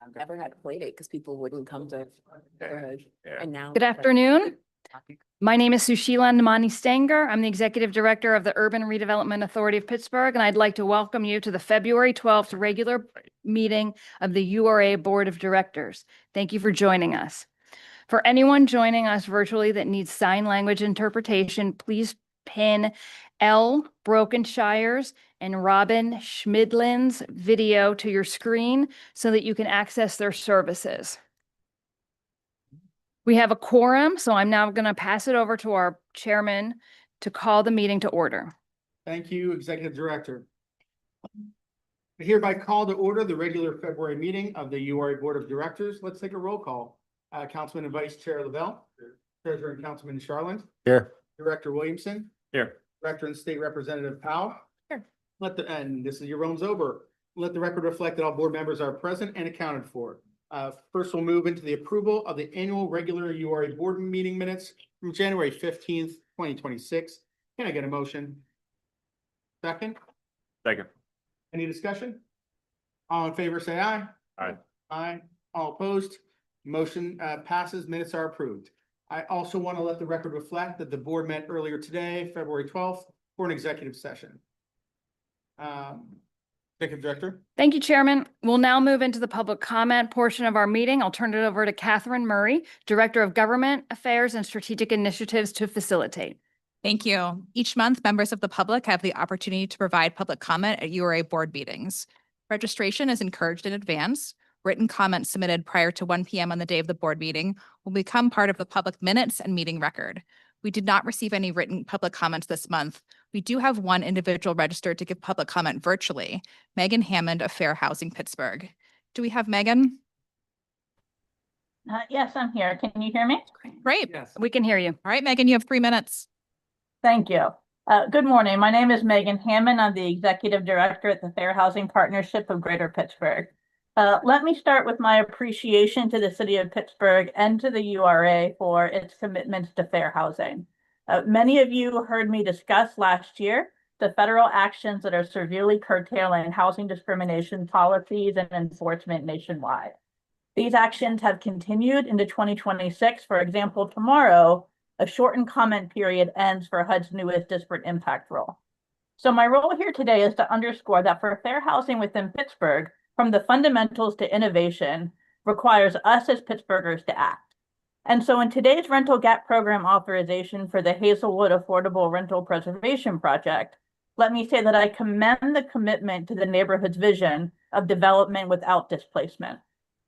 I've never had played it because people wouldn't come to. And now. Good afternoon. My name is Sushila Namani Stanger. I'm the Executive Director of the Urban Redevelopment Authority of Pittsburgh, and I'd like to welcome you to the February 12th regular meeting of the URA Board of Directors. Thank you for joining us. For anyone joining us virtually that needs sign language interpretation, please pin L. Brokenshire's and Robin Schmidlin's video to your screen so that you can access their services. We have a quorum, so I'm now going to pass it over to our chairman to call the meeting to order. Thank you, Executive Director. I hereby call to order the regular February meeting of the URA Board of Directors. Let's take a roll call. Councilman and Vice Chair Lavelle. Treasurer and Councilman Charland. Here. Director Williamson. Here. Director and State Representative Powell. Here. And this is your room's over. Let the record reflect that all board members are present and accounted for. First, we'll move into the approval of the annual regular URA board meeting minutes from January 15th, 2026. Can I get a motion? Second? Second. Any discussion? All in favor, say aye. Aye. Aye. All opposed? Motion passes. Minutes are approved. I also want to let the record reflect that the board met earlier today, February 12th, for an executive session. Executive Director. Thank you, Chairman. We'll now move into the public comment portion of our meeting. I'll turn it over to Catherine Murray, Director of Government Affairs and Strategic Initiatives, to facilitate. Thank you. Each month, members of the public have the opportunity to provide public comment at URA board meetings. Registration is encouraged in advance. Written comments submitted prior to 1 p.m. on the day of the board meeting will become part of the public minutes and meeting record. We did not receive any written public comments this month. We do have one individual registered to give public comment virtually, Megan Hammond of Fair Housing Pittsburgh. Do we have Megan? Yes, I'm here. Can you hear me? Great. Yes. We can hear you. All right, Megan, you have 3 minutes. Thank you. Good morning. My name is Megan Hammond. I'm the Executive Director at the Fair Housing Partnership of Greater Pittsburgh. Let me start with my appreciation to the City of Pittsburgh and to the URA for its commitments to fair housing. Many of you heard me discuss last year the federal actions that are severely curtailing housing discrimination policies and enforcement nationwide. These actions have continued into 2026. For example, tomorrow, a shortened comment period ends for HUD's newest disparate impact rule. So my role here today is to underscore that for fair housing within Pittsburgh, from the fundamentals to innovation, requires us as Pittsburghers to act. And so in today's rental gap program authorization for the Hazelwood Affordable Rental Preservation Project, let me say that I commend the commitment to the neighborhood's vision of development without displacement.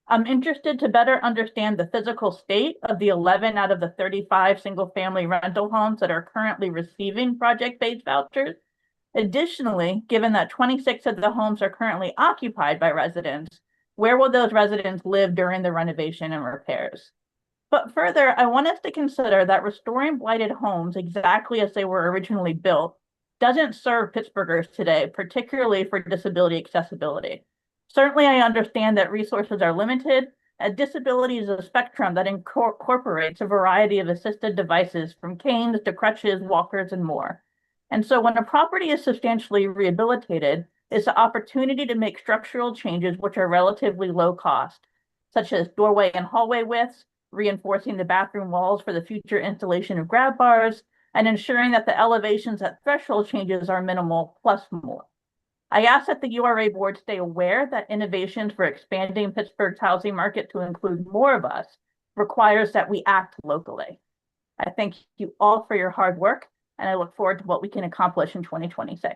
I'm interested to better understand the physical state of the 11 out of the 35 single-family rental homes that are currently receiving project-based vouchers. Additionally, given that 26 of the homes are currently occupied by residents, where will those residents live during the renovation and repairs? But further, I want us to consider that restoring blighted homes exactly as they were originally built doesn't serve Pittsburghers today, particularly for disability accessibility. Certainly, I understand that resources are limited, and disability is a spectrum that incorporates a variety of assisted devices from canes to crutches, walkers, and more. And so when a property is substantially rehabilitated, it's the opportunity to make structural changes which are relatively low cost, such as doorway and hallway widths, reinforcing the bathroom walls for the future installation of grab bars, and ensuring that the elevations at threshold changes are minimal plus more. I ask that the URA board stay aware that innovations for expanding Pittsburgh's housing market to include more of us requires that we act locally. I thank you all for your hard work, and I look forward to what we can accomplish in 2026.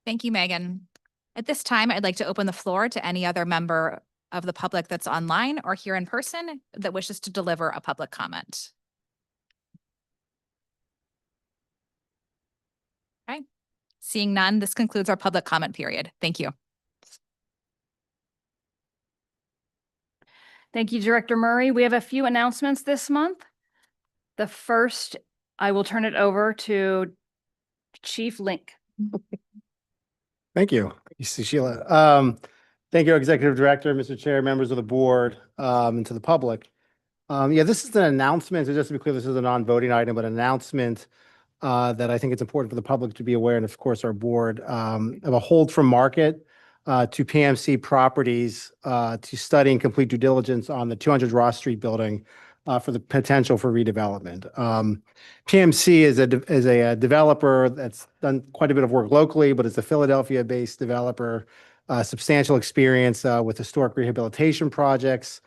Thank you, Megan. At this time, I'd like to open the floor to any other member of the public that's online or here in person that wishes to deliver a public comment. Okay. Seeing none, this concludes our public comment period. Thank you. Thank you, Director Murray. We have a few announcements this month. The first, I will turn it over to Chief Link. Thank you, Sheila. Thank you, Executive Director, Mr. Chair, members of the board, and to the public. Yeah, this is an announcement. So just to be clear, this is a non-voting item, but an announcement that I think it's important for the public to be aware, and of course our board, of a hold from market to PMC Properties to study and complete due diligence on the 200 Ross Street building for the potential for redevelopment. PMC is a developer that's done quite a bit of work locally, but it's a Philadelphia-based developer, substantial experience with historic rehabilitation projects.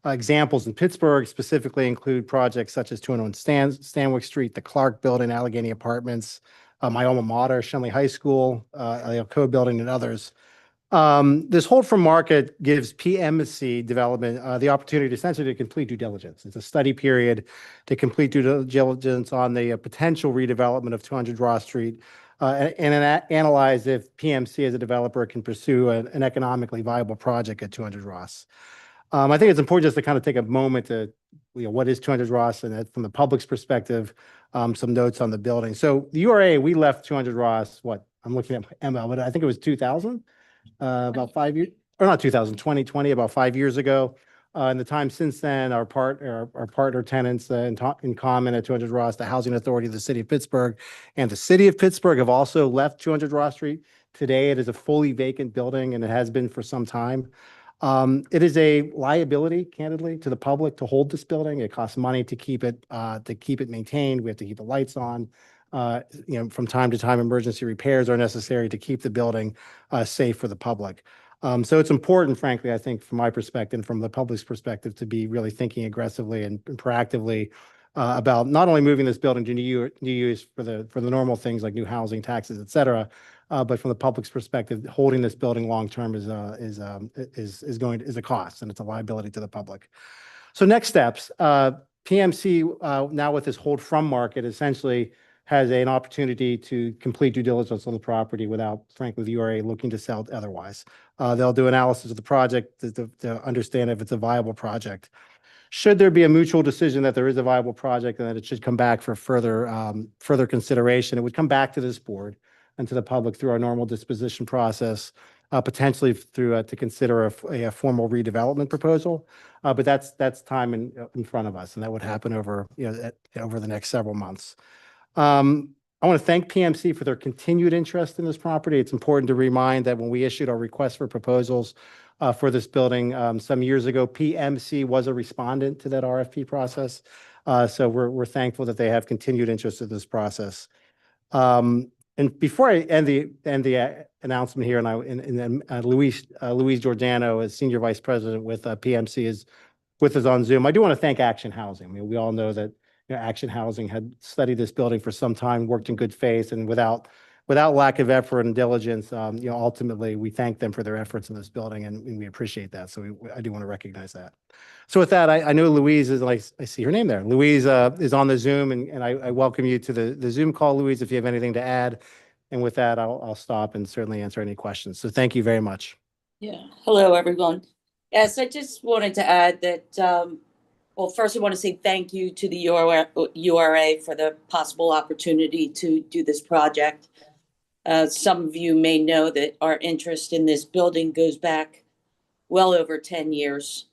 Examples in Pittsburgh specifically include projects such as 201 Stanwyck Street, the Clark Building, Allegheny Apartments, my alma mater, Shenley High School, Code Building, and others. This hold from market gives PMC development the opportunity to essentially to complete due diligence. It's a study period to complete due diligence on the potential redevelopment of 200 Ross Street analyze if PMC as a developer can pursue an economically viable project at 200 Ross. I think it's important just to kind of take a moment to, what is 200 Ross, and from the public's perspective, some notes on the building. So the URA, we left 200 Ross, I'm looking at my ML, but I think it was 2000, about 5 years, or not 2020, about 5 years ago. In the time since then, our partner tenants in common at 200 Ross, the Housing Authority of the City of Pittsburgh, and the City of Pittsburgh have also left 200 Ross Street. Today, it is a fully vacant building, and it has been for some time. It is a liability, candidly, to the public to hold this building. It costs money to keep it maintained. We have to keep the lights on. From time to time, emergency repairs are necessary to keep the building safe for the public. So it's important, frankly, I think, from my perspective and from the public's perspective, to be really thinking aggressively and proactively about not only moving this building to new use for the normal things like new housing, taxes, et cetera, but from the public's perspective, holding this building long term is a cost, and it's a liability to the public. So next steps, PMC now with this hold from market essentially has an opportunity to complete due diligence on the property without, frankly, the URA looking to sell it otherwise. They'll do analysis of the project to understand if it's a viable project. Should there be a mutual decision that there is a viable project and that it should come back for further consideration, it would come back to this board and to the public through our normal disposition process, potentially through to consider a formal redevelopment proposal. But that's time in front of us, and that would happen over the next several months. I want to thank PMC for their continued interest in this property. It's important to remind that when we issued our request for proposals for this building some years ago, PMC was a respondent to that RFP process. So we're thankful that they have continued interest in this process. And before I end the announcement here, and Louise Giordano, as Senior Vice President with PMC, is with us on Zoom. I do want to thank Action Housing. I mean, we all know that Action Housing had studied this building for some time, worked in good faith, and without lack of effort and diligence, ultimately we thank them for their efforts in this building, and we appreciate that. So I do want to recognize that. So with that, I know Louise is, I see her name there. Louise is on the Zoom, and I welcome you to the Zoom call, Louise, if you have anything to add. And with that, I'll stop and certainly answer any questions. So thank you very much. Yeah. Hello, everyone. Yes, I just wanted to add that, well, first I want to say thank you to the URA for the possible opportunity to do this project. Some of you may know that our interest in this building goes back well over 10 years.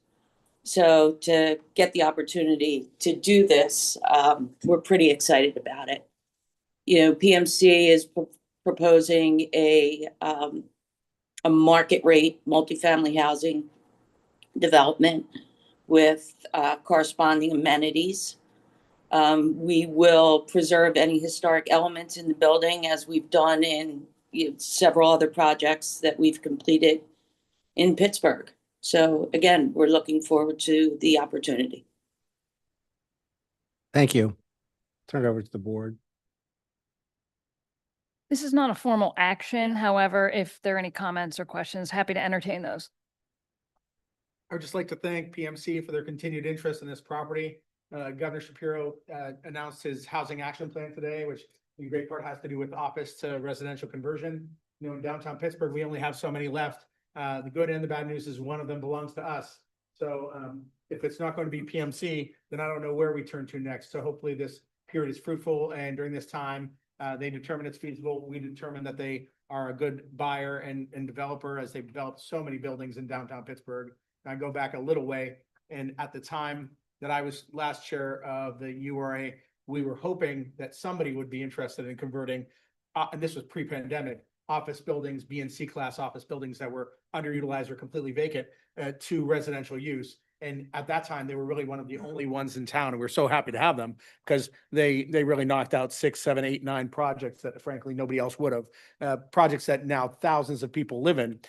So to get the opportunity to do this, we're pretty excited about it. PMC is proposing a market rate multifamily housing development with corresponding amenities. We will preserve any historic elements in the building, as we've done in several other projects that we've completed in Pittsburgh. So again, we're looking forward to the opportunity. Thank you. Turn it over to the board. This is not a formal action. However, if there are any comments or questions, happy to entertain those. I would just like to thank PMC for their continued interest in this property. Governor Shapiro announced his housing action plan today, which in great part has to do with office to residential conversion. In downtown Pittsburgh, we only have so many left. The good and the bad news is one of them belongs to us. So if it's not going to be PMC, then I don't know where we turn to next. So hopefully this period is fruitful, and during this time, they determine it's feasible. We determine that they are a good buyer and developer, as they've developed so many buildings in downtown Pittsburgh. I go back a little way, and at the time that I was last chair of the URA, we were hoping that somebody would be interested in converting, and this was pre-pandemic, office buildings, B and C class office buildings that were underutilized or completely vacant to residential use. And at that time, they were really one of the only ones in town, and we're so happy to have them because they really knocked out 6, 7, 8, 9 projects that frankly nobody else would have. Projects that now thousands of people live in.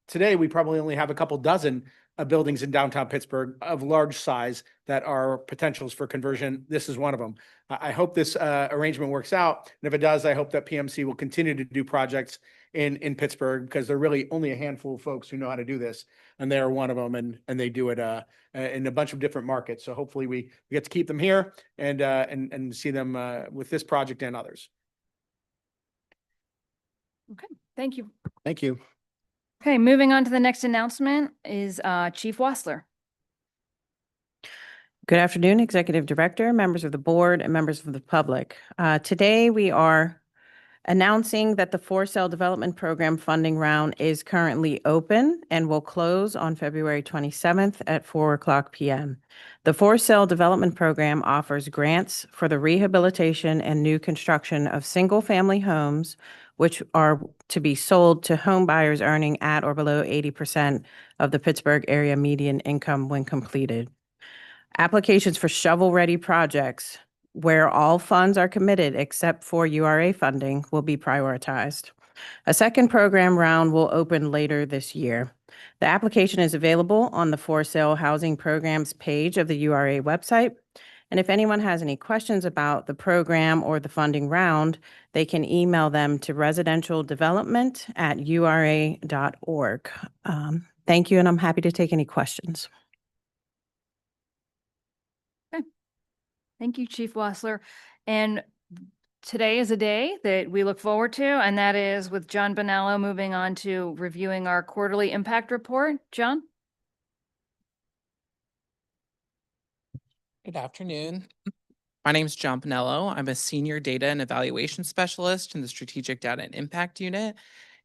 Today, we probably only have a couple dozen buildings in downtown Pittsburgh of large size that are potentials for conversion. This is one of them. I hope this arrangement works out. And if it does, I hope that PMC will continue to do projects in Pittsburgh because there are really only a handful of folks who know how to do this. And they're one of them, and they do it in a bunch of different markets. So hopefully we get to keep them here and see them with this project and others. Okay, thank you. Thank you. Okay, moving on to the next announcement is Chief Wassler. Good afternoon, Executive Director, members of the board, and members of the public. Today, we are announcing that the For Sale Development Program funding round is currently open and will close on February 27th at 4:00 p.m. The For Sale Development Program offers grants for the rehabilitation and new construction of single-family homes, which are to be sold to home buyers earning at or below 80% of the Pittsburgh area median income when completed. Applications for shovel-ready projects where all funds are committed except for URA funding will be prioritized. A second program round will open later this year. The application is available on the For Sale Housing Programs page of the URA website. And if anyone has any questions about the program or the funding round, they can email them to residentialdevelopment@ura.org. Thank you, and I'm happy to take any questions. Thank you, Chief Wassler. And today is a day that we look forward to, and that is with John Bonello moving on to reviewing our quarterly impact report. John? Good afternoon. My name is John Pinello. I'm a senior data and evaluation specialist in the Strategic Data and Impact Unit,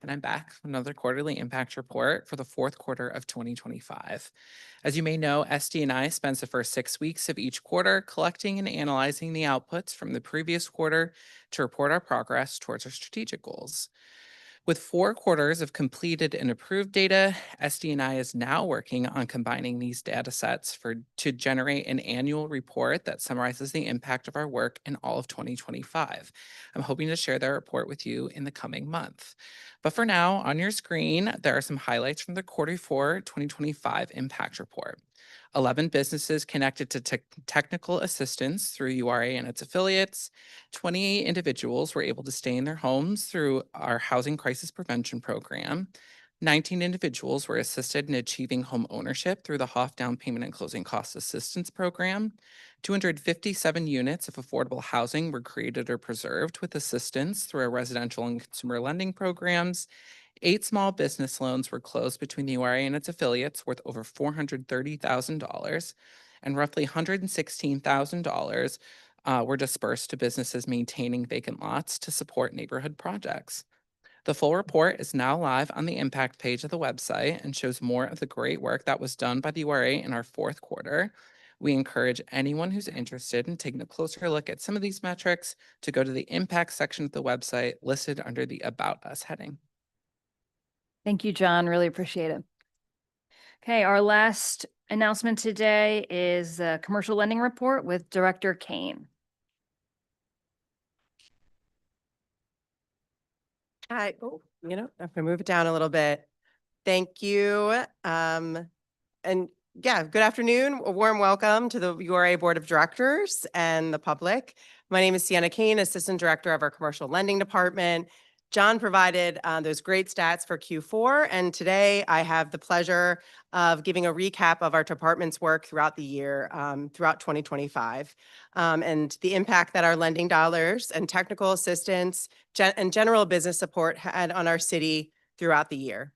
and I'm back with another quarterly impact report for the fourth quarter of 2025. As you may know, SD&I spends the first 6 weeks of each quarter collecting and analyzing the outputs from the previous quarter to report our progress towards our strategic goals. With 4 quarters of completed and approved data, SD&I is now working on combining these data sets to generate an annual report that summarizes the impact of our work in all of 2025. I'm hoping to share that report with you in the coming month. But for now, on your screen, there are some highlights from the Q4 2025 impact report. 11 businesses connected to technical assistance through URA and its affiliates. 28 individuals were able to stay in their homes through our housing crisis prevention program. 19 individuals were assisted in achieving home ownership through the HOF Down Payment and Closing Costs Assistance Program. 257 units of affordable housing were created or preserved with assistance through our residential and consumer lending programs. 8 small business loans were closed between the URA and its affiliates worth over $430,000, and roughly $116,000 were dispersed to businesses maintaining vacant lots to support neighborhood projects. The full report is now live on the impact page of the website and shows more of the great work that was done by the URA in our fourth quarter. We encourage anyone who's interested in taking a closer look at some of these metrics to go to the impact section of the website listed under the About Us heading. Thank you, John. Really appreciate it. Okay, our last announcement today is the commercial lending report with Director Kane. Hi. Oh, I'm gonna move it down a little bit. Thank you. And yeah, good afternoon. A warm welcome to the URA Board of Directors and the public. My name is Sienna Kane, Assistant Director of our Commercial Lending Department. John provided those great stats for Q4, and today I have the pleasure of giving a recap of our department's work throughout the year, throughout 2025, and the impact that our lending dollars and technical assistance and general business support had on our city throughout the year.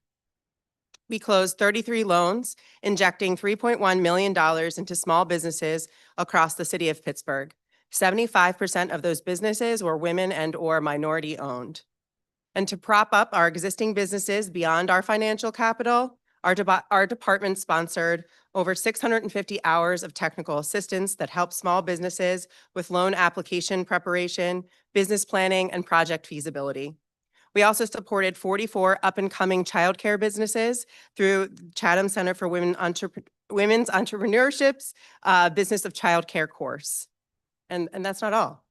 We closed 33 loans, injecting $3.1 million into small businesses across the city of Pittsburgh. 75% of those businesses were women and/or minority-owned. And to prop up our existing businesses beyond our financial capital, our department sponsored over 650 hours of technical assistance that help small businesses with loan application preparation, business planning, and project feasibility. We also supported 44 up-and-coming childcare businesses through Chatham Center for Women's Entrepreneurship's Business of Childcare course. And that's not all.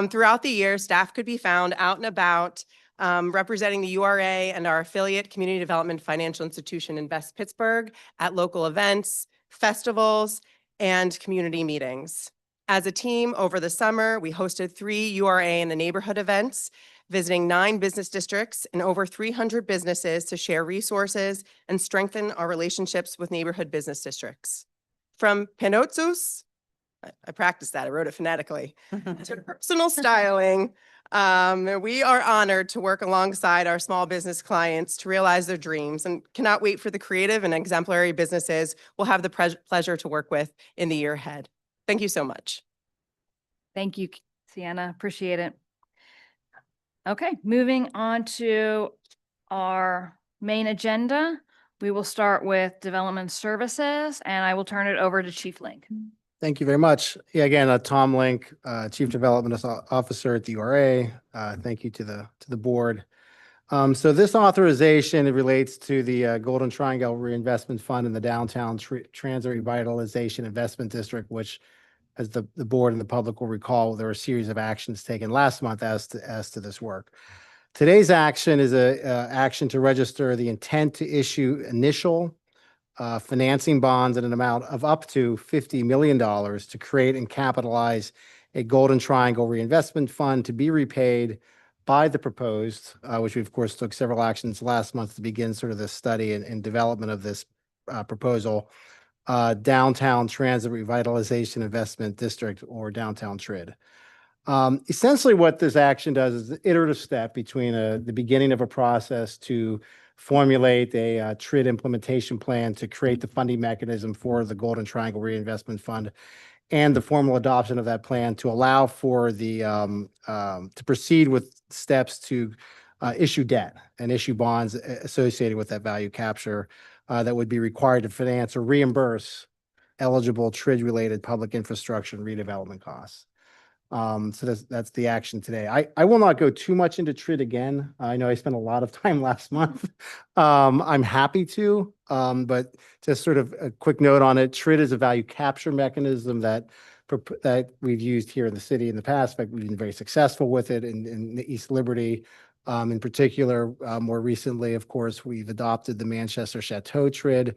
Throughout the year, staff could be found out and about representing the URA and our affiliate community development financial institution in West Pittsburgh at local events, festivals, and community meetings. As a team over the summer, we hosted 3 URA in the neighborhood events, visiting 9 business districts and over 300 businesses to share resources and strengthen our relationships with neighborhood business districts. From Pinotzus, I practiced that, I wrote it phonetically, to personal styling, we are honored to work alongside our small business clients to realize their dreams and cannot wait for the creative and exemplary businesses we'll have the pleasure to work with in the year ahead. Thank you so much. Thank you, Sienna. Appreciate it. Okay, moving on to our main agenda. We will start with development services, and I will turn it over to Chief Link. Thank you very much. Yeah, again, Tom Link, Chief Development Officer at the URA. Thank you to the board. So this authorization, it relates to the Golden Triangle Reinvestment Fund in the Downtown Transit Revitalization Investment District, which, as the board and the public will recall, there were a series of actions taken last month as to this work. Today's action is a action to register the intent to issue initial financing bonds at an amount of up to $50 million to create and capitalize a Golden Triangle Reinvestment Fund to be repaid by the proposed, which we of course took several actions last month to begin sort of the study and development of this proposal, Downtown Transit Revitalization Investment District, or Downtown TRID. Essentially what this action does is an iterative step between the beginning of a process to formulate a TRID implementation plan to create the funding mechanism for the Golden Triangle Reinvestment Fund, and the formal adoption of that plan to allow for the to proceed with steps to issue debt and issue bonds associated with that value capture that would be required to finance or reimburse eligible TRID-related public infrastructure and redevelopment costs. So that's the action today. I will not go too much into TRID again. I know I spent a lot of time last month. I'm happy to, but just sort of a quick note on it. TRID is a value capture mechanism that we've used here in the city in the past. In fact, we've been very successful with it in the East Liberty. In particular, more recently, of course, we've adopted the Manchester Chateau TRID.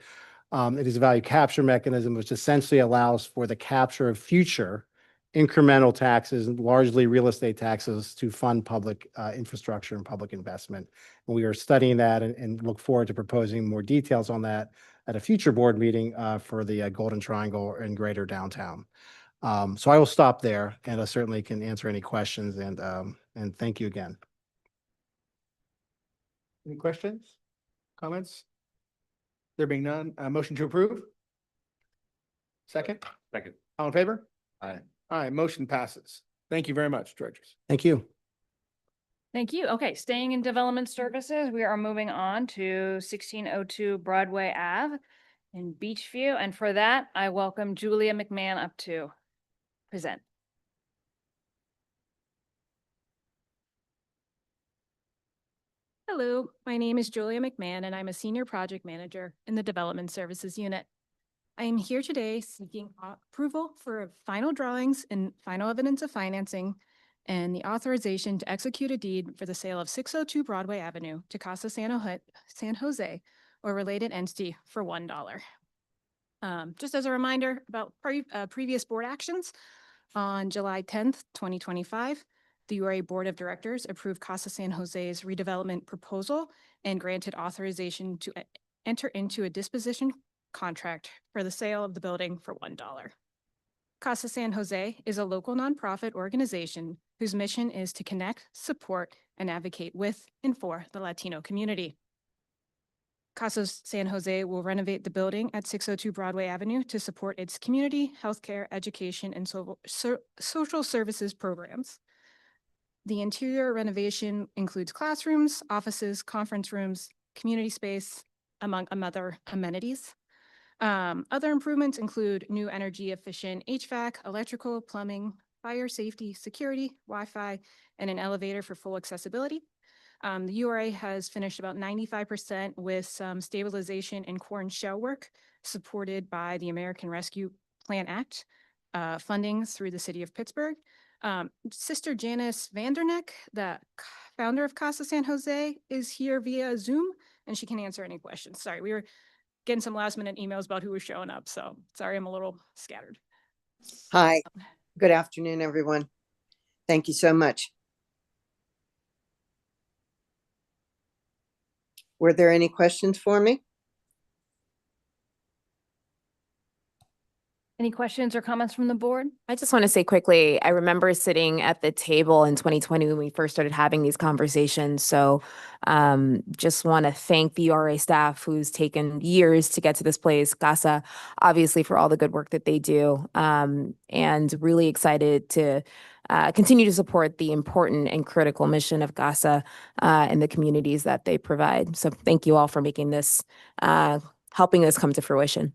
It is a value capture mechanism which essentially allows for the capture of future incremental taxes, largely real estate taxes, to fund public infrastructure and public investment. And we are studying that and look forward to proposing more details on that at a future board meeting for the Golden Triangle and Greater Downtown. So I will stop there, and I certainly can answer any questions, and thank you again. Any questions, comments? There being none, motion to approve? Second? Second. All in favor? Aye. Aye, motion passes. Thank you very much, directors. Thank you. Thank you. Okay, staying in development services, we are moving on to 1602 Broadway Ave in Beachview. And for that, I welcome Julia McMahon up to present. Hello, my name is Julia McMahon, and I'm a Senior Project Manager in the Development Services Unit. I am here today seeking approval for final drawings and final evidence of financing and the authorization to execute a deed for the sale of 602 Broadway Avenue to Casa San Jose or related entity for $1. Just as a reminder about previous board actions, on July 10th, 2025, the URA Board of Directors approved Casa San Jose's redevelopment proposal and granted authorization to enter into a disposition contract for the sale of the building for $1. Casa San Jose is a local nonprofit organization whose mission is to connect, support, and advocate with and for the Latino community. Casa San Jose will renovate the building at 602 Broadway Avenue to support its community, healthcare, education, and social services programs. The interior renovation includes classrooms, offices, conference rooms, community space, among other amenities. Other improvements include new energy efficient HVAC, electrical, plumbing, fire safety, security, Wi-Fi, and an elevator for full accessibility. The URA has finished about 95% with some stabilization and core and shell work supported by the American Rescue Plan Act funding through the city of Pittsburgh. Sister Janice Vanderneck, the founder of Casa San Jose, is here via Zoom, and she can answer any questions. Sorry, we were getting some last minute emails about who was showing up, so sorry I'm a little scattered. Hi, good afternoon, everyone. Thank you so much. Were there any questions for me? Any questions or comments from the board? I just want to say quickly, I remember sitting at the table in 2020 when we first started having these conversations. So just want to thank the URA staff who's taken years to get to this place, CASA, obviously for all the good work that they do, and really excited to continue to support the important and critical mission of CASA and the communities that they provide. So thank you all for making this, helping us come to fruition.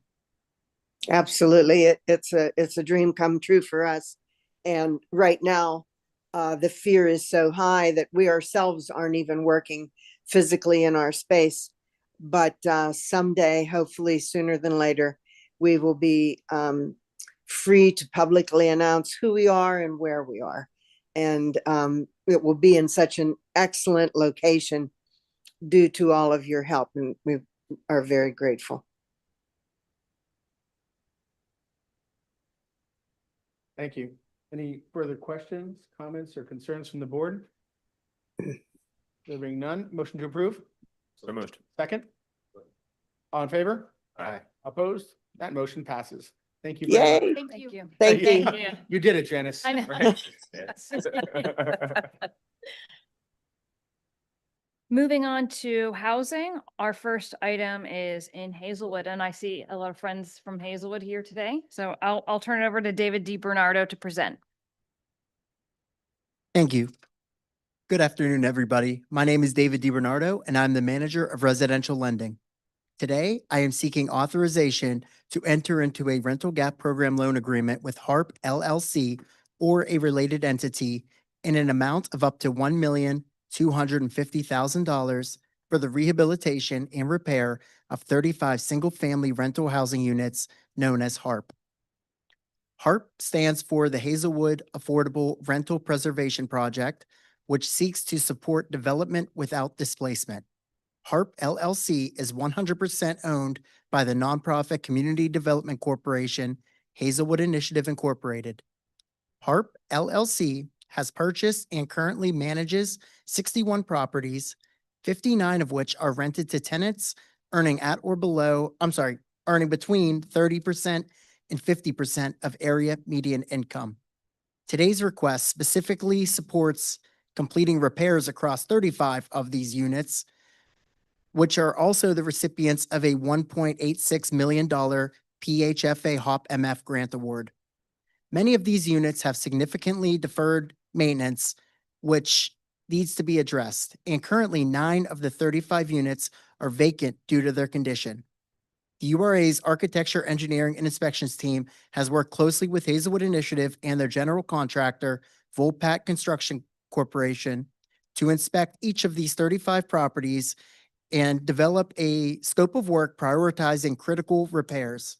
Absolutely. It's a dream come true for us. And right now, the fear is so high that we ourselves aren't even working physically in our space. But someday, hopefully sooner than later, we will be free to publicly announce who we are and where we are. And it will be in such an excellent location due to all of your help. And we are very grateful. Thank you. Any further questions, comments, or concerns from the board? There being none, motion to approve? So moved. Second? All in favor? Aye. Opposed? That motion passes. Thank you very much. Yay. Thank you. Thank you. you. You did it, Janice. I know. Right? Moving on to housing, our first item is in Hazelwood, and I see a lot of friends from Hazelwood here today. So I'll turn it over to David DiBernardo to present. Thank you. Good afternoon, everybody. My name is David DiBernardo, and I'm the manager of residential lending. Today, I am seeking authorization to enter into a rental gap program loan agreement with HARP LLC or a related entity in an amount of up to $1,250,000 for the rehabilitation and repair of 35 single-family rental housing units known as HARP. HARP stands for the Hazelwood Affordable Rental Preservation Project, which seeks to support development without displacement. HARP LLC is 100% owned by the nonprofit Community Development Corporation, Hazelwood Initiative Incorporated. HARP LLC has purchased and currently manages 61 properties, 59 of which are rented to tenants earning earning between 30% and 50% of area median income. Today's request specifically supports completing repairs across 35 of these units, which are also the recipients of a $1.86 million PHFA HOP MF grant award. Many of these units have significantly deferred maintenance, which needs to be addressed, and currently 9 of the 35 units are vacant due to their condition. The URA's architecture, engineering, and inspections team has worked closely with Hazelwood Initiative and their general contractor, Volpat Construction Corporation, to inspect each of these 35 properties and develop a scope of work prioritizing critical repairs.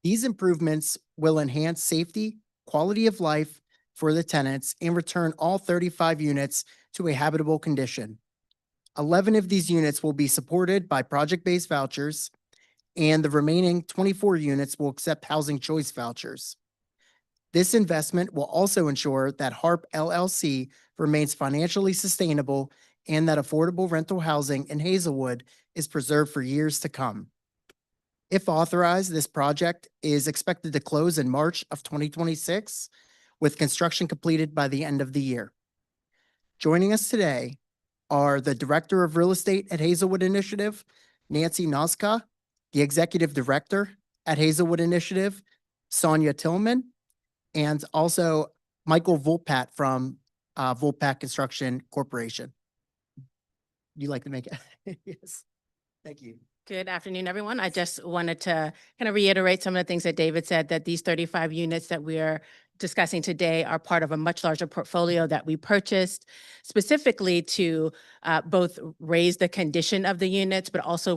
These improvements will enhance safety, quality of life for the tenants, and return all 35 units to a habitable condition. 11 of these units will be supported by project-based vouchers, and the remaining 24 units will accept housing choice vouchers. This investment will also ensure that HARP LLC remains financially sustainable and that affordable rental housing in Hazelwood is preserved for years to come. If authorized, this project is expected to close in March of 2026, with construction completed by the end of the year. Joining us today are the Director of Real Estate at Hazelwood Initiative, Nancy Noska, the Executive Director at Hazelwood Initiative, Sonia Tillman, and also Michael Volpat from Volpat Construction Corporation. You like to make it? Yes. Thank you. Good afternoon, everyone. I just wanted to kind of reiterate some of the things that David said, that these 35 units that we are discussing today are part of a much larger portfolio that we purchased specifically to both raise the condition of the units, but also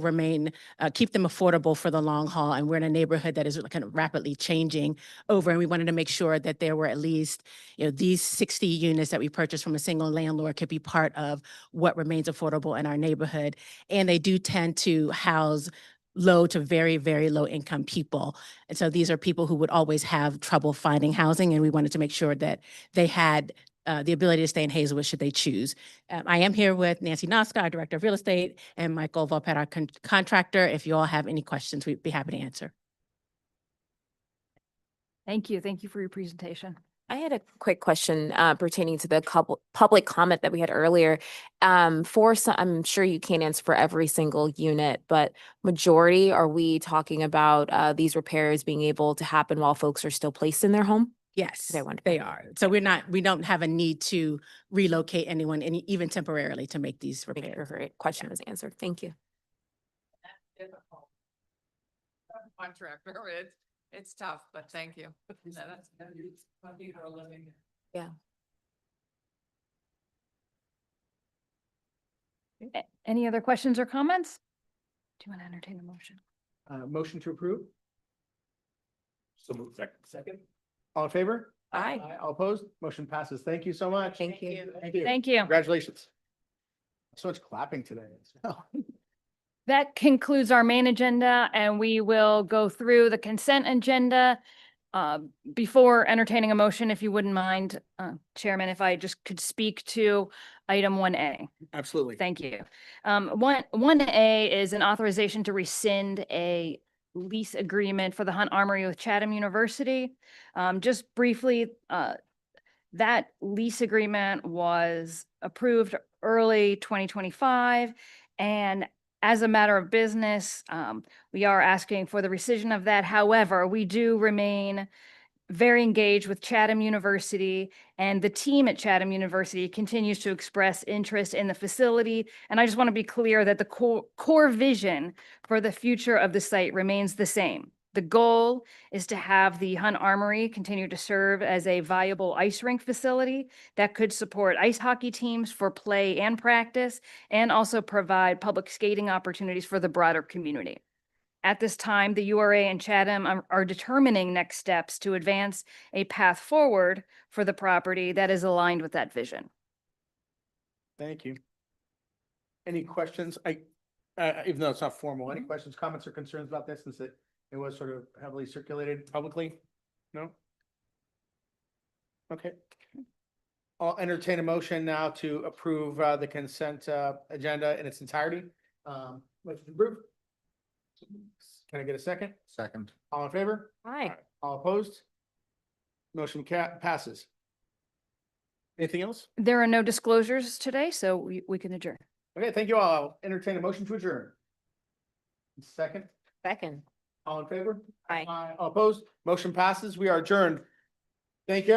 keep them affordable for the long haul. And we're in a neighborhood that is kind of rapidly changing over, and we wanted to make sure that there were at least, these 60 units that we purchased from a single landlord could be part of what remains affordable in our neighborhood. And they do tend to house low to very, very low income people. And so these are people who would always have trouble finding housing, and we wanted to make sure that they had the ability to stay in Hazelwood should they choose. I am here with Nancy Noska, our Director of Real Estate, and Michael Volpet, our contractor. If you all have any questions, we'd be happy to answer. Thank you. Thank you for your presentation. I had a quick question pertaining to the public comment that we had earlier. For some, I'm sure you can't answer for every single unit, but majority, are we talking about these repairs being able to happen while folks are still placed in their home? Yes, Okay, wonderful. they are. So we don't have a need to relocate anyone, even temporarily, to make these Making repairs. sure her question was answered. Thank you. Contractor, it's tough, but thank you. Yeah. Any other questions or comments? Do you want to entertain a motion? Motion to approve? So move. Second. All in favor? Aye. All opposed? Motion passes. Thank you so much. Thank you. Thank you. Thank you. Congratulations. So much clapping today. That concludes our main agenda, and we will go through the consent agenda. Before entertaining a motion, if you wouldn't mind, Chairman, if I just could speak to item 1A. Absolutely. Thank you. 1A is an authorization to rescind a lease agreement for the Hunt Armory with Chatham University. Just briefly, that lease agreement was approved early 2025, and as a matter of business, we are asking for the rescission of that. However, we do remain very engaged with Chatham University, and the team at Chatham University continues to express interest in the facility. And I just want to be clear that the core vision for the future of the site remains the same. The goal is to have the Hunt Armory continue to serve as a viable ice rink facility that could support ice hockey teams for play and practice, and also provide public skating opportunities for the broader community. At this time, the URA and Chatham are determining next steps to advance a path forward for the property that is aligned with that vision. Thank you. Any questions? Even though it's not formal, any questions, comments, or concerns about this since it was sort of heavily circulated publicly? No? Okay. I'll entertain a motion now to approve the consent agenda in its entirety. Motion approved. Can I get a second? Second. All in favor? Aye. All opposed? Motion passes. Anything else? There are no disclosures today, so we can adjourn. Okay, thank you all. I'll entertain a motion to adjourn. Second. Second. All in favor? Aye. All opposed? Motion passes. We are adjourned. Thank you.